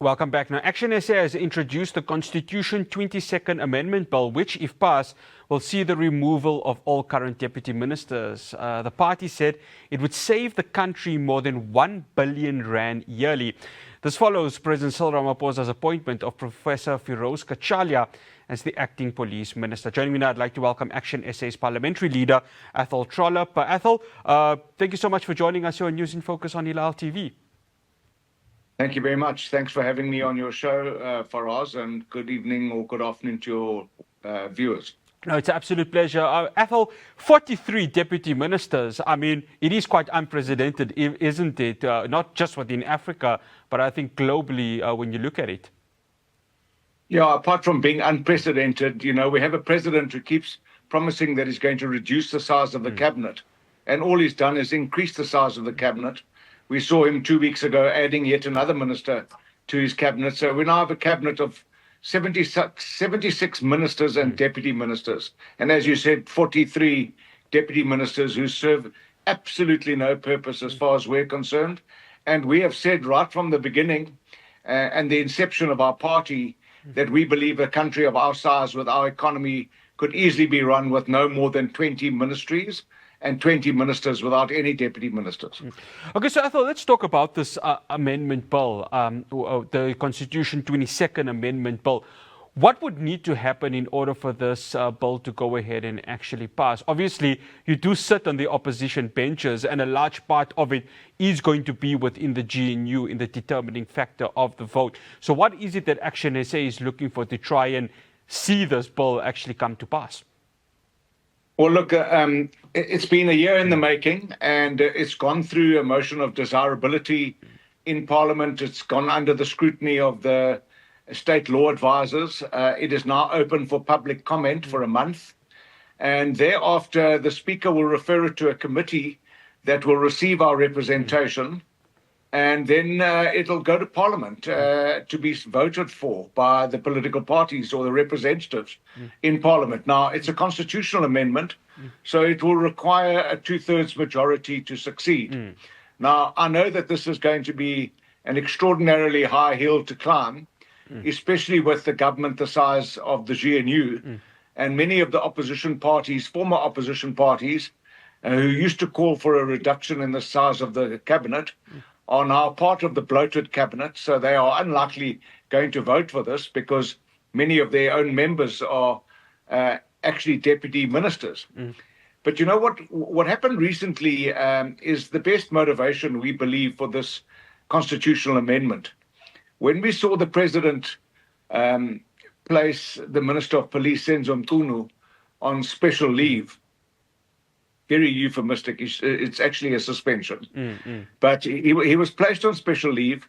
Welcome back. Now, ActionSA has introduced the Constitution 22nd Amendment Bill, which, if passed, will see the removal of all current deputy ministers. The party said it would save the country more than 1 billion rand yearly. This follows President Cyril Ramaphosa's appointment of Professor Firoz Kachalia as the acting police minister. Joining me now, I'd like to welcome ActionSA's parliamentary leader, Athol Trollip. Athol, thank you so much for joining us here on News in Focus on Hilaal TV. Thank you very much. Thanks for having me on your show, Faraz, and good evening or good afternoon to your viewers. No, it's an absolute pleasure. Athol, 43 deputy ministers. I mean, it is quite unprecedented, isn't it? Not just within Africa, but I think globally when you look at it. Yeah, apart from being unprecedented, you know, we have a president who keeps promising that he's going to reduce the size of the cabinet. And all he's done is increase the size of the cabinet. We saw him 2 weeks ago adding yet another minister to his cabinet. So we now have a cabinet of 76 ministers and deputy ministers. And as you said, 43 deputy ministers who serve absolutely no purpose as far as we're concerned. And we have said right from the beginning and the inception of our party that we believe a country of our size with our economy could easily be run with no more than 20 ministries and 20 ministers without any deputy ministers. Okay, so Athol, let's talk about this amendment bill, the Constitution 22nd Amendment Bill. What would need to happen in order for this bill to go ahead and actually pass? Obviously, you do sit on the opposition benches, and a large part of it is going to be within the GNU in the determining factor of the vote. So what is it that ActionSA is looking for to try and see this bill actually come to pass? Well, look, it's been a year in the making, and it's gone through a motion of desirability in Parliament. It's gone under the scrutiny of the state law advisors. It is now open for public comment for a month. And thereafter, the Speaker will refer it to a committee that will receive our representation. And then it'll go to Parliament to be voted for by the political parties or the representatives in Parliament. Now, it's a constitutional amendment, so it will require a 2/3 majority to succeed. Now, I know that this is going to be an extraordinarily high hill to climb, especially with the government the size of the GNU. And many of the opposition parties, former opposition parties, who used to call for a reduction in the size of the cabinet, are now part of the bloated cabinet, so they are unlikely going to vote for this because many of their own members are actually deputy ministers. But you know what happened recently is the best motivation, we believe, for this constitutional amendment. When we saw the president place the Minister of Police, Senzo Mchunu, on special leave, very euphemistic, it's actually a suspension. But he was placed on special leave,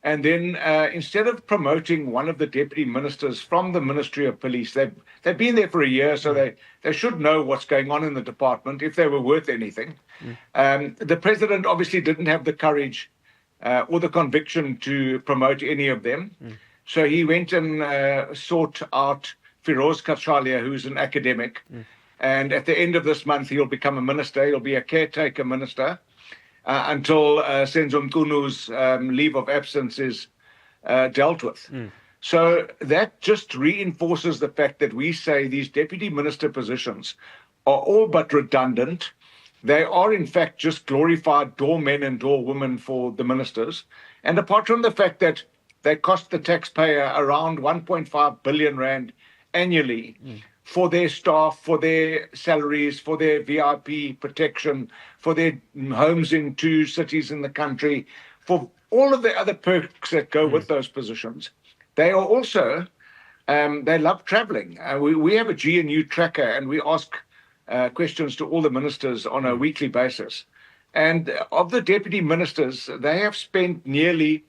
and then instead of promoting one of the deputy ministers from the Ministry of Police, they've been there for a year, so they should know what's going on in the department if they were worth anything. The president obviously didn't have the courage or the conviction to promote any of them. So he went and sought out Firoz Kachalia, who's an academic. And at the end of this month, he'll become a minister. He'll be a caretaker minister until Senzo Mchunu's leave of absence is dealt with. So that just reinforces the fact that we say these deputy minister positions are all but redundant. They are, in fact, just glorified doormen and doorwomen for the ministers. And apart from the fact that they cost the taxpayer around 1.5 billion rand annually, for their staff, for their salaries, for their VIP protection, for their homes in 2 cities in the country, for all of the other perks that go with those positions. They are also, they love traveling. We have a GNU tracker, and we ask questions to all the ministers on a weekly basis. And of the deputy ministers, they have spent nearly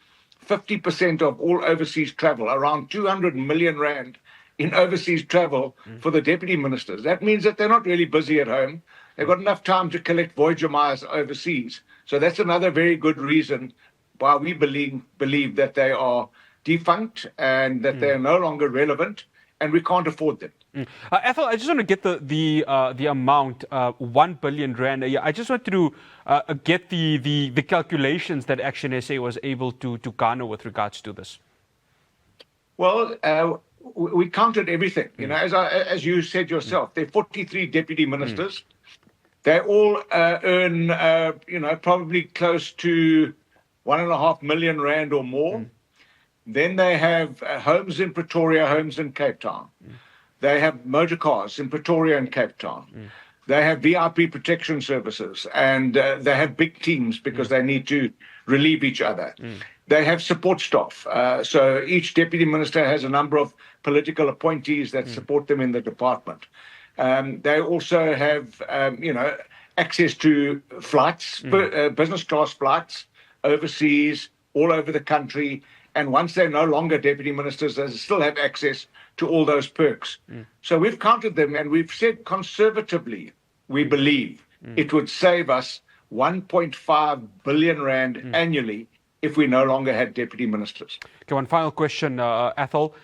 50% of all overseas travel, around 200 million rand in overseas travel for the deputy ministers. That means that they're not really busy at home. They've got enough time to collect Voyager miles overseas. So that's another very good reason why we believe that they are defunct and that they are no longer relevant, and we can't afford them. Athol, I just want to get the amount, 1 billion rand a year. I just want to get the calculations that ActionSA was able to garner with regards to this. Well, we counted everything. You know, as you said yourself, there are 43 deputy ministers. They all earn, probably close to 1.5 million rand or more. Then they have homes in Pretoria, homes in Cape Town. They have motor cars in Pretoria and Cape Town. They have VIP protection services, and they have big teams because they need to relieve each other. They have support staff. So each deputy minister has a number of political appointees that support them in the department. They also have, access to flights, business class flights overseas, all over the country. And once they're no longer deputy ministers, they still have access to all those perks. So we've counted them, and we've said conservatively, we believe it would save us 1.5 billion rand annually if we no longer had deputy ministers. Okay, one final question, Athol.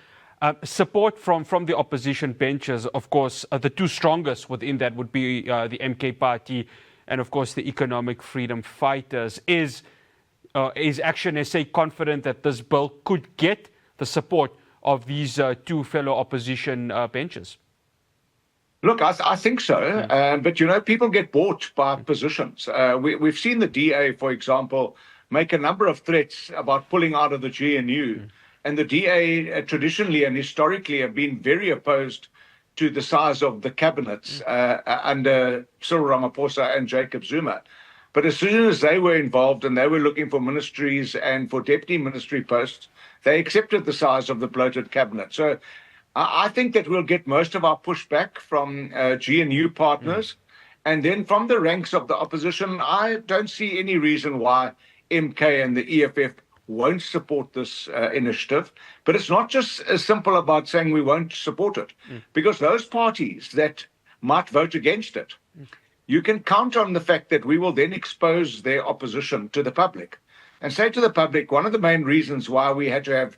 Support from the opposition benches, of course, the two strongest within that would be the MK party and, of course, the Economic Freedom Fighters. Is ActionSA confident that this bill could get the support of these two fellow opposition benches? Look, I think so. But, people get bought by positions. We've seen the DA, for example, make a number of threats about pulling out of the GNU. And the DA traditionally and historically have been very opposed to the size of the cabinets under Cyril Ramaphosa and Jacob Zuma. But as soon as they were involved and they were looking for ministries and for deputy ministry posts, they accepted the size of the bloated cabinet. So I think that we'll get most of our pushback from GNU partners. And then from the ranks of the opposition, I don't see any reason why MK and the EFF won't support this initiative. But it's not just as simple about saying we won't support it, because those parties that might vote against it, you can count on the fact that we will then expose their opposition to the public and say to the public, one of the main reasons why we had to have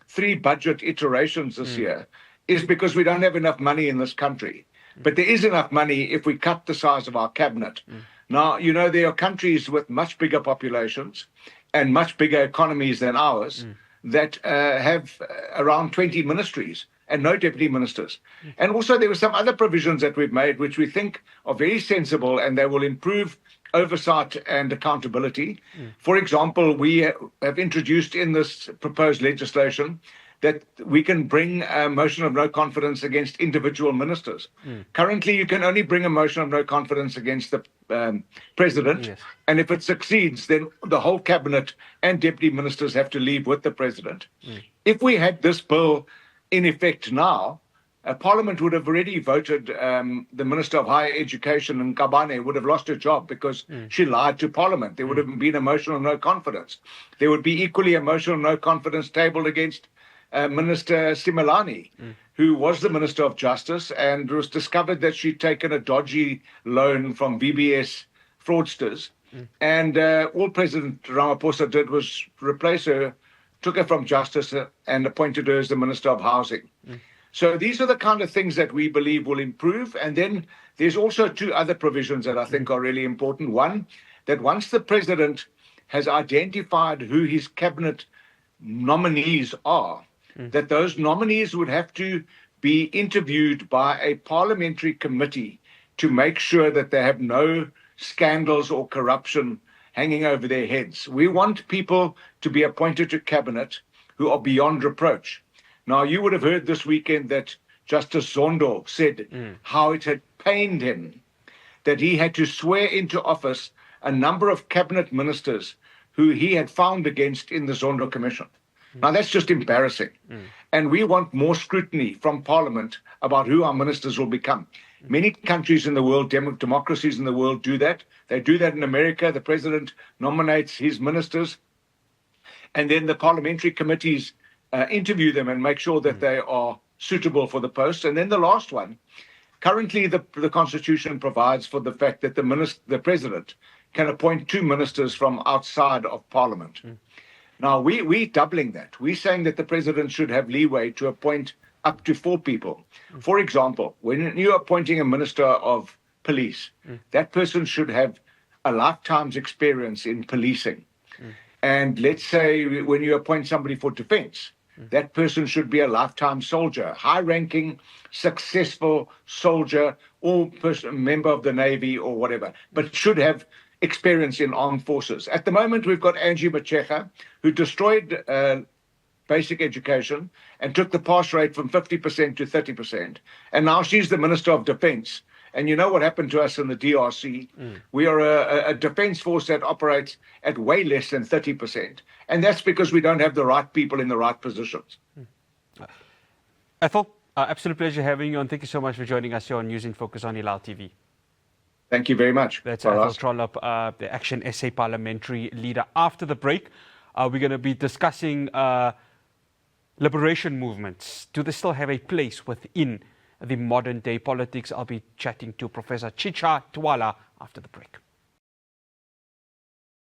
3 budget iterations this year is because we don't have enough money in this country. But there is enough money if we cut the size of our cabinet. Now, there are countries with much bigger populations and much bigger economies than ours that have around 20 ministries and no deputy ministers. And also there were some other provisions that we've made which we think are very sensible, and they will improve oversight and accountability. For example, we have introduced in this proposed legislation that we can bring a motion of no confidence against individual ministers. Currently, you can only bring a motion of no confidence against the president. Yes. And if it succeeds, then the whole cabinet and deputy ministers have to leave with the president. If we had this bill in effect now, Parliament would have already voted the Minister of Higher Education, and Kabane would have lost her job because she lied to Parliament. There would have been a motion of no confidence. There would be equally a motion of no confidence tabled against Minister Simelane, who was the Minister of Justice, and it was discovered that she'd taken a dodgy loan from VBS fraudsters. And all President Ramaphosa did was replace her, took her from Justice and appointed her as the Minister of Housing. So these are the kind of things that we believe will improve. And then there's also 2 other provisions that I think are really important. One, that once the president has identified who his cabinet nominees are, that those nominees would have to be interviewed by a parliamentary committee to make sure that they have no scandals or corruption hanging over their heads. We want people to be appointed to cabinet who are beyond reproach. Now, you would have heard this weekend that Justice Zondo said how it had pained him that he had to swear into office a number of cabinet ministers who he had found against in the Zondo Commission. Now, that's just embarrassing. And we want more scrutiny from Parliament about who our ministers will become. Many countries in the world, democracies in the world do that. They do that in America. The president nominates his ministers, and then the parliamentary committees interview them and make sure that they are suitable for the post. And then the last one, currently the Constitution provides for the fact that the president can appoint 2 ministers from outside of Parliament. Now, we're doubling that. We're saying that the president should have leeway to appoint up to 4 people. For example, when you're appointing a minister of police, that person should have a lifetime's experience in policing. And let's say when you appoint somebody for defense, that person should be a lifetime soldier, high-ranking, successful soldier, or member of the Navy or whatever, but should have experience in armed forces. At the moment, we've got Angie Machecha, who destroyed basic education and took the pass rate from 50% to 30%. And now she's the Minister of Defense. And you know what happened to us in the DRC? We are a defense force that operates at way less than 30%. And that's because we don't have the right people in the right positions. Athol, absolute pleasure having you on. Thank you so much for joining us here on News in Focus on Hilaal TV. Thank you very much. That's Athol Trollip, the ActionSA parliamentary leader. After the break, we're going to be discussing liberation movements. Do they still have a place within the modern day politics? I'll be chatting to Professor Chicha Twala after the break.